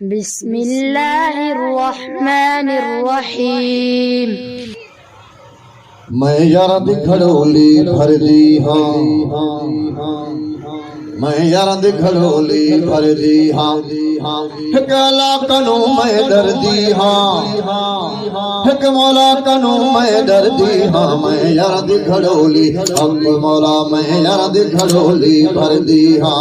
बिस्मिल्लाहिर्रहमानिर्रहीम। मैं यार दी खड़ोली भर दी हाँ, मैं यार दी खड़ोली भर दी हाँ, हिक अल्लाह कनू मैं डर दी हाँ, हिक मौला कनू मैं डर दी हाँ। मैं यार दी खड़ोली अब मौला मैं यार दी खड़ोली भर दी हाँ।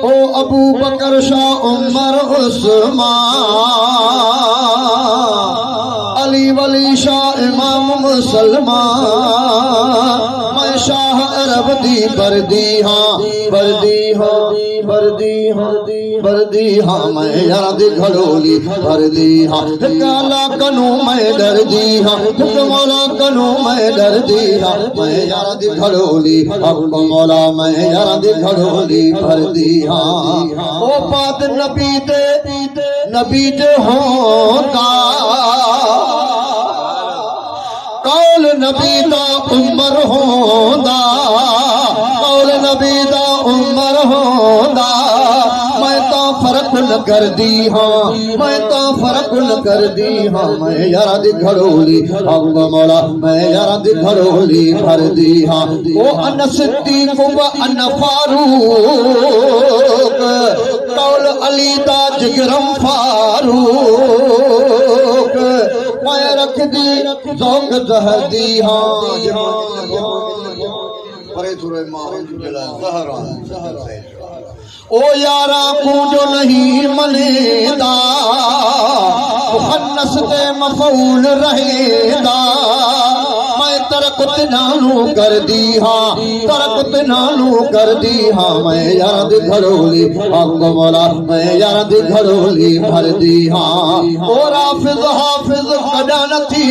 ओ अबू बकर शाह उमर उस्मान अली वली शाह इमाम मुसलमान। मैं शाह अरब दी बरदी हाँ, बरदी हाँ, बरदी हाँ, बरदी हाँ। मैं यार दी खड़ोली बरदी हाँ, काला कनू मैं डर दी हाँ, मौला कनू मैं डर दी हाँ। मैं यार दी खड़ोली अब मौला मैं यार दी खड़ोली बरदी हाँ। ओ पात नबी दे होंदा कौल नबी दा उमर होंदा, कौल नबी दा उमर होंदा। मैं तो फर्क न कर दी हाँ, मैं तो फर्क न कर दी हाँ। मैं यार दी खड़ोली अब मौला मैं यार दी खड़ोली भर दी हाँ। ओ अन सिद्दीक व अन फारूक कौल अली दा जिगरम फारूक। मैं रख दी ज़ौक़ ज़हर दी हाँ, ओ यारा को जो नहीं मनेदा मुहन्नस ते मफ़ऊल रहेदा। मैं तरक़त नानू कर दी हाँ, तरक़त नानू कर दी हाँ। मैं यार दी खड़ोली अब मौला मैं यार दी खड़ोली भर दी हाँ। ओ राफ़िज़ हाफ़िज़ कदा न थी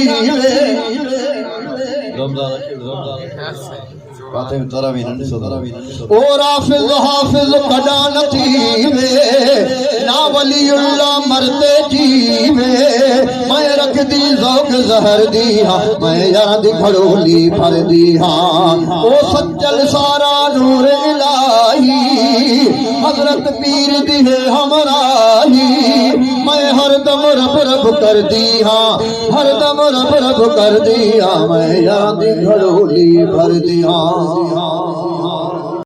ओ राफ़िज़ हाफ़िज़ कदा न थीवे ना वलीउल्लाह मरते जीवे। मैं रख दी ज़ौक़ ज़हर दी हाँ, मैं यार दी खड़ोली भर दी हाँ। ओ सच्चल सारा नूर इलाही हज़रत पीर दी है हमराही। मैं हरदम रब रब कर दी हाँ, हरदम रब रब कर दी हाँ। मैं यार दी खड़ोली भर दी हाँ।